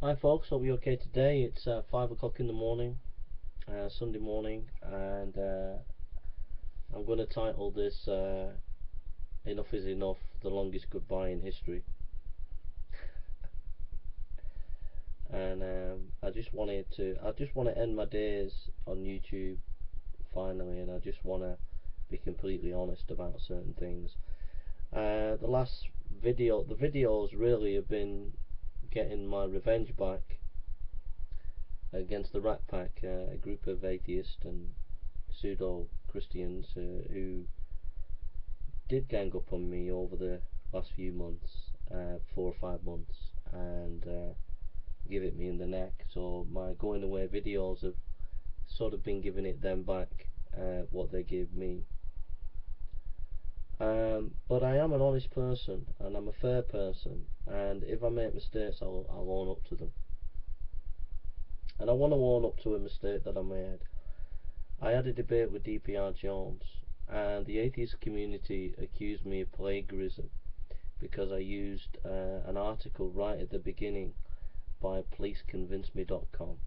Hi folks, hope you're okay today. It's 5 o'clock in the morning, Sunday morning, and I'm going to title this Enough is Enough, the longest goodbye in history. And I just want to end my days on YouTube finally, and I just want to be completely honest about certain things. The last the videos really have been getting my revenge back against the Rat Pack, a group of atheists and pseudo Christians who did gang up on me over the last few months, 4 or 5 months, and give it me in the neck. So my going away videos have sort of been giving it them back, what they gave me. But I am an honest person and I'm a fair person, and if I make mistakes, I'll own up to them. And I want to own up to a mistake that I made. I had a debate with DPR Jones, and the atheist community accused me of plagiarism because I used an article right at the beginning by policeconvinceme.com,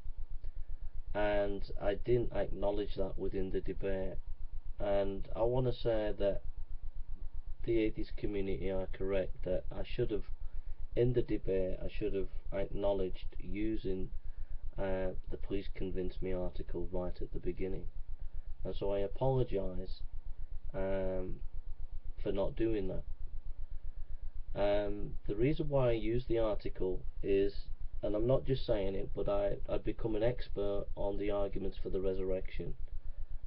and I didn't acknowledge that within the debate. And I want to say that the atheist community are correct, that I should have, in the debate, I should have acknowledged using the Police Convince Me article right at the beginning. And so I apologise for not doing that. The reason why I use the article is, and I'm not just saying it, but I'd become an expert on the arguments for the resurrection.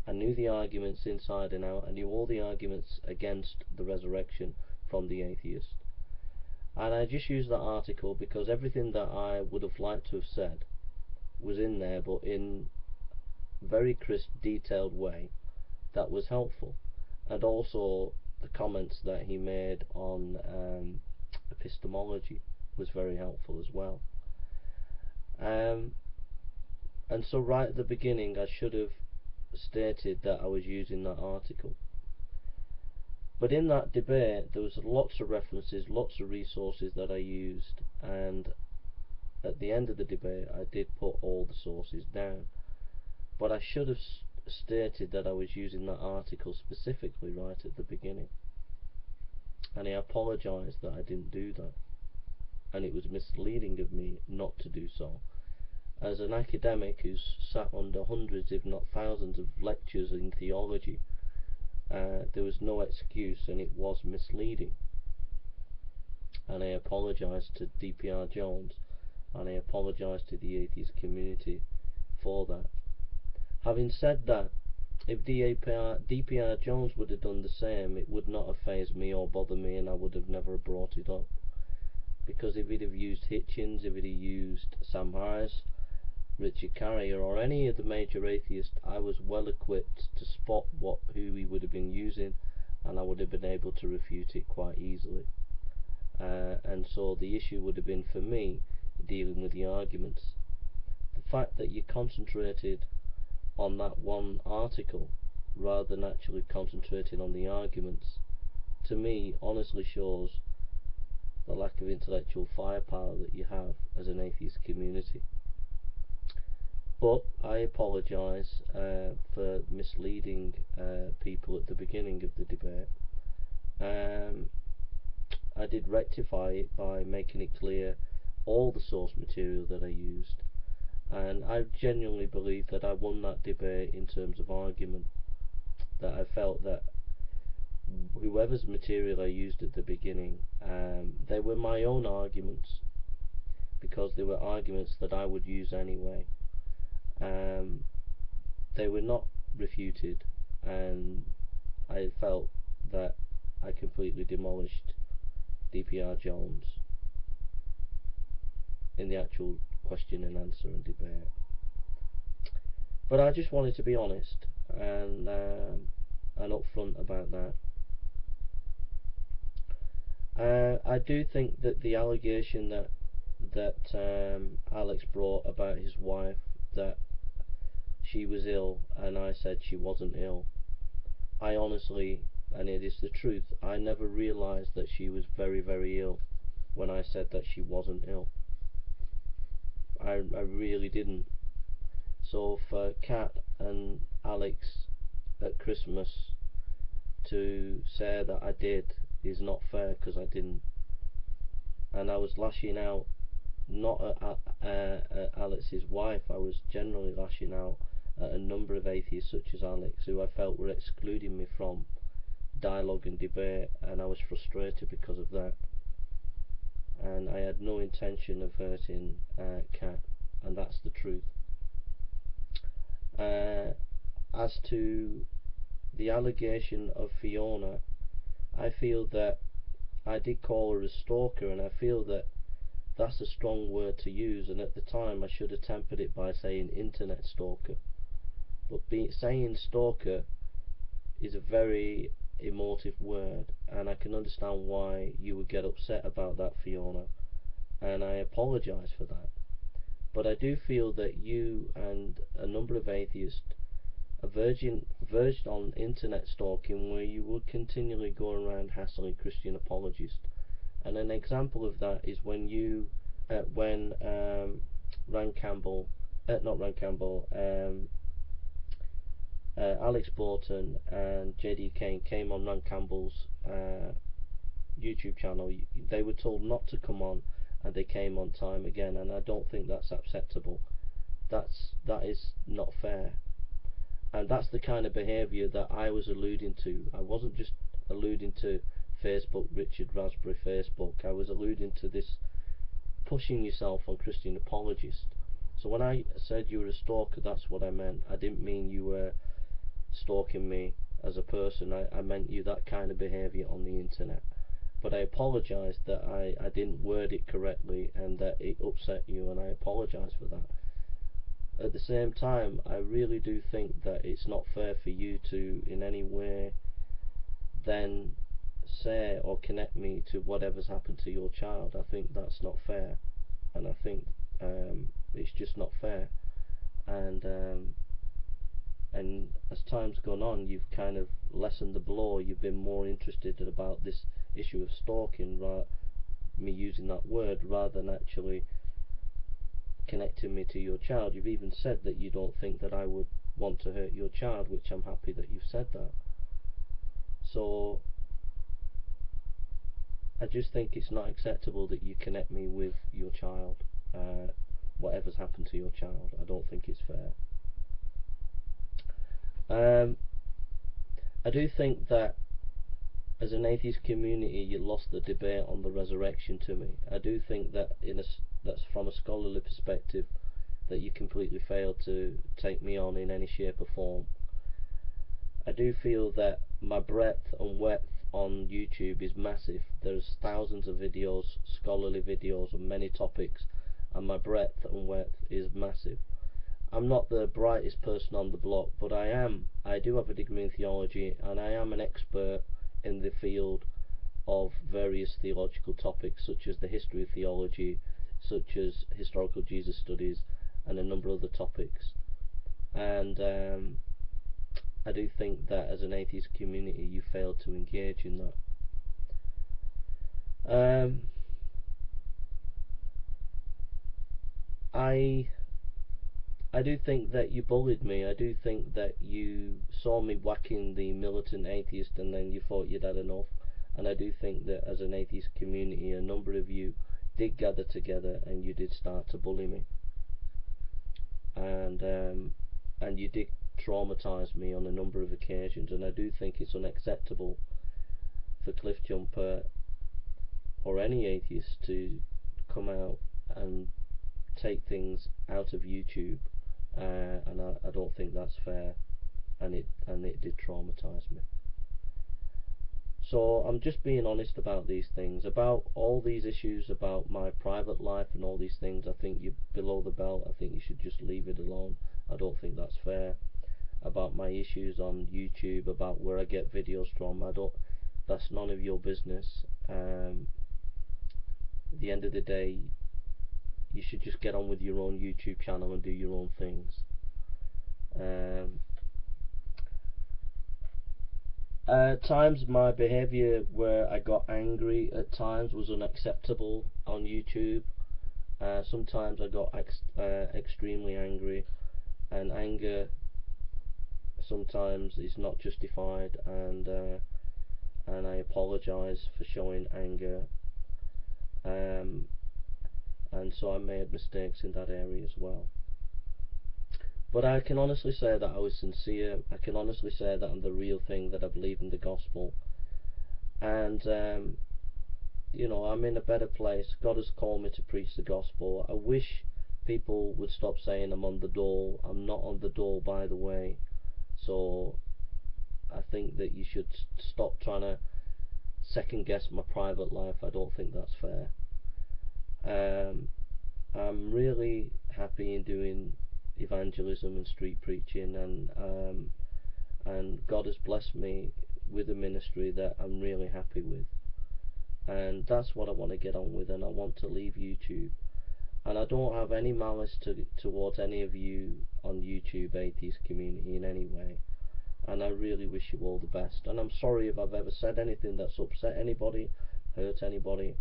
I knew the arguments inside and out. I knew all the arguments against the resurrection from the atheist. And I just used that article because everything that I would have liked to have said was in there, but in a very crisp, detailed way that was helpful. And also the comments that he made on epistemology was very helpful as well. And so right at the beginning I should have stated that I was using that article. But in that debate there was lots of references, lots of resources that I used, and at the end of the debate I did put all the sources down. But I should have stated that I was using that article specifically right at the beginning. And I apologise that I didn't do that. And it was misleading of me not to do so. As an academic who's sat under hundreds if not thousands of lectures in theology, there was no excuse, and it was misleading. And I apologise to DPR Jones, and I apologise to the atheist community for that. Having said that, if DPR Jones would have done the same, it would not have fazed me or bothered me, and I would have never brought it up. Because if he'd have used Hitchens, if he'd have used Sam Harris, Richard Carrier, or any of the major atheists, I was well equipped to spot who he would have been using, and I would have been able to refute it quite easily. And so the issue would have been for me dealing with the arguments. The fact that you concentrated on that one article rather than actually concentrating on the arguments, to me honestly shows the lack of intellectual firepower that you have as an atheist community. But I apologise for misleading people at the beginning of the debate. I did rectify it by making it clear all the source material that I used, and I genuinely believe that I won that debate in terms of argument. That I felt that whoever's material I used at the beginning, they were my own arguments, because they were arguments that I would use anyway. They were not refuted, and I felt that I completely demolished DPR Jones in the actual question and answer and debate. But I just wanted to be honest and upfront about that. I do think that the allegation that Alex brought about his wife, that she was ill and I said she wasn't ill, I honestly, and it is the truth, I never realised that she was very, very ill when I said that she wasn't ill. I really didn't. So for Kat and Alex at Christmas to say that I did is not fair, because I didn't. And I was lashing out not at Alex's wife, I was generally lashing out at a number of atheists such as Alex, who I felt were excluding me from dialogue and debate, and I was frustrated because of that. And I had no intention of hurting Kat, and that's the truth. As to the allegation of Fiona, I feel that I did call her a stalker, and I feel that that's a strong word to use, and at the time I should have tempered it by saying internet stalker. But saying stalker is a very emotive word, and I can understand why you would get upset about that, Fiona, and I apologise for that. But I do feel that you and a number of atheists are verged on internet stalking, where you would continually go around hassling Christian apologists. And an example of that is when you, Alex Borton and JD Kane came on Ran Campbell's YouTube channel. They were told not to come on, and they came on time again, and I don't think that's acceptable. That is not fair, and that's the kind of behaviour that I was alluding to. I wasn't just alluding to Facebook, Richard Raspberry Facebook. I was alluding to this pushing yourself on Christian apologists. So when I said you were a stalker, that's what I meant. I didn't mean you were stalking me as a person. I meant you that kind of behaviour on the internet. But I apologise that I didn't word it correctly and that it upset you, and I apologise for that. At the same time, I really do think that it's not fair for you to in any way then say or connect me to whatever's happened to your child. I think that's not fair, and I think it's just not fair. And as time's gone on, you've kind of lessened the blow. You've been more interested about this issue of stalking, me using that word, rather than actually connecting me to your child. You've even said that you don't think that I would want to hurt your child, which I'm happy that you've said that. So I just think it's not acceptable that you connect me with your child, whatever's happened to your child. I don't think it's fair. I do think that as an atheist community you lost the debate on the resurrection to me. I do think that that's from a scholarly perspective that you completely failed to take me on in any shape or form. I do feel that my breadth and width on YouTube is massive. There's thousands of videos, scholarly videos on many topics, and my breadth and width is massive. I'm not the brightest person on the block, but I do have a degree in theology, and I am an expert in the field of various theological topics, such as the history of theology, such as historical Jesus studies, and a number of other topics. And I do think that as an atheist community you failed to engage in that. I do think that you bullied me. I do think that you saw me whacking the militant atheist and then you thought you'd had enough. And I do think that as an atheist community a number of you did gather together and you did start to bully me. And you did traumatise me on a number of occasions, and I do think it's unacceptable for Cliff Jumper or any atheist to come out and take things out of YouTube, and I don't think that's fair, and it did traumatise me. So I'm just being honest about these things, about all these issues, about my private life and all these things. I think you're below the belt. I think you should just leave it alone. I don't think that's fair. About my issues on YouTube, about where I get videos from, that's none of your business. At the end of the day, you should just get on with your own YouTube channel and do your own things. At times my behaviour where I got angry at times was unacceptable on YouTube, Sometimes I got extremely angry, and anger sometimes is not justified, and I apologise for showing anger, um, and so I made mistakes in that area as well. But I can honestly say that I was sincere. I can honestly say that I'm the real thing, that I believe in the gospel, and I'm in a better place. God has called me to preach the gospel. I wish people would stop saying I'm on the dole. I'm not on the dole, by the way. So I think that you should stop trying to second guess my private life. I don't think that's fair. I'm really happy in doing evangelism and street preaching, and God has blessed me with a ministry that I'm really happy with, and that's what I want to get on with, and I want to leave YouTube. And I don't have any malice towards any of you on YouTube atheist community in any way, and I really wish you all the best. And I'm sorry if I've ever said anything that's upset anybody, hurt anybody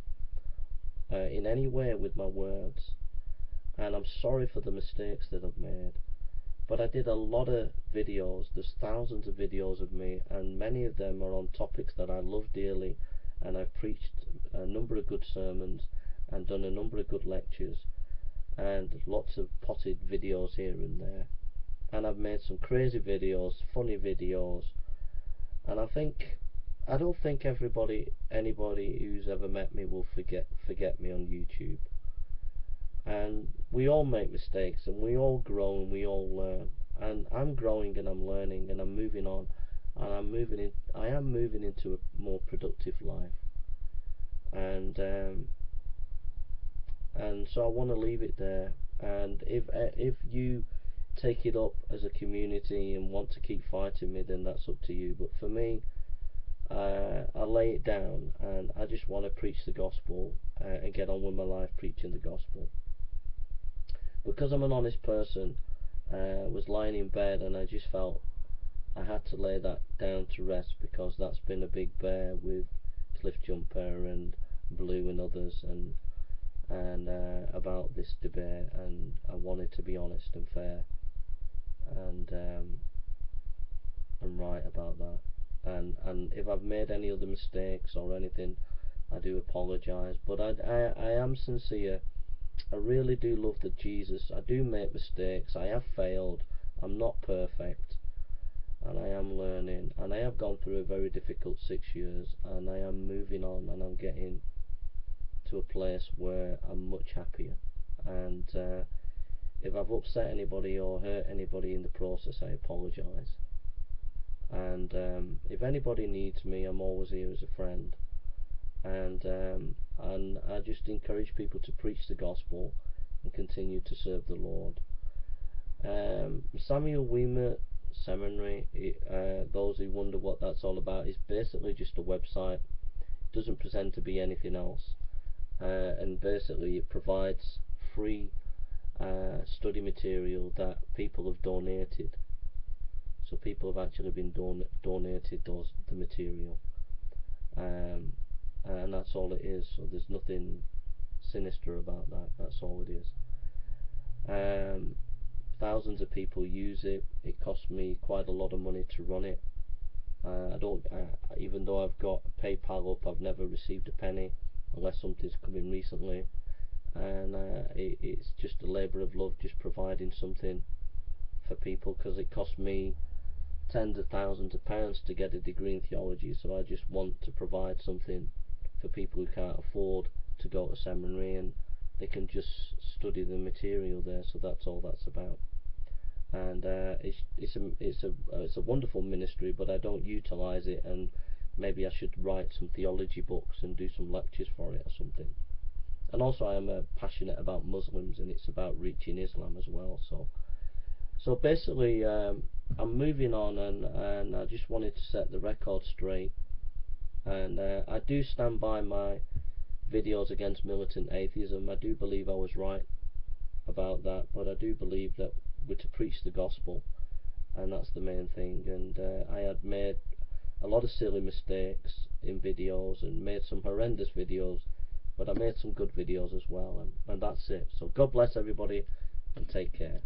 in any way with my words, and I'm sorry for the mistakes that I've made. But I did a lot of videos. There's thousands of videos of me, and many of them are on topics that I love dearly, and I've preached a number of good sermons and done a number of good lectures, and lots of potted videos here and there, and I've made some crazy videos, funny videos, and I don't think anybody who's ever met me will forget me on YouTube. And we all make mistakes, and we all grow, and we all learn, and I'm growing, and I'm learning, and I'm moving on, and I am moving into a more productive life, and so I want to leave it there. And if you take it up as a community and want to keep fighting me, then that's up to you. But for me, I lay it down, and I just want to preach the gospel and get on with my life preaching the gospel. Because I'm an honest person, was lying in bed, and I just felt I had to lay that down to rest, because that's been a big bear with Cliff Jumper and Blue and others, and about this debate, and I wanted to be honest and fair, and right about that. And if I've made any other mistakes or anything, I do apologise. But I am sincere. I really do love the Jesus. I do make mistakes. I have failed. I'm not perfect, and I am learning, and I have gone through a very difficult 6 years, and I am moving on, and I'm getting to a place where I'm much happier. And if I've upset anybody or hurt anybody in the process, I apologise. And if anybody needs me, I'm always here as a friend. And I just encourage people to preach the gospel and continue to serve the Lord. Samuel Weimer Seminary, those who wonder what that's all about, is basically just a website. It doesn't pretend to be anything else, and basically it provides free study material that people have donated. So people have actually been donated the material, and that's all it is. So there's nothing sinister about that. That's all it is. Thousands of people use it. It costs me quite a lot of money to run it. Even though I've got PayPal up, I've never received a penny, unless something's come in recently. And it's just a labour of love, just providing something for people, because it cost me tens of thousands of pounds to get a degree in theology. So I just want to provide something for people who can't afford to go to seminary, and they can just study the material there. So that's all that's about. And it's a wonderful ministry, but I don't utilise it, and maybe I should write some theology books and do some lectures for it or something. And also I am passionate about Muslims, and it's about reaching Islam as well. So basically I'm moving on, and I just wanted to set the record straight. And I do stand by my videos against militant atheism. I do believe I was right about that, but I do believe that we're to preach the gospel, and that's the main thing. And I had made a lot of silly mistakes in videos, and made some horrendous videos but I made some good videos as well, and that's it. So God bless everybody, and take care.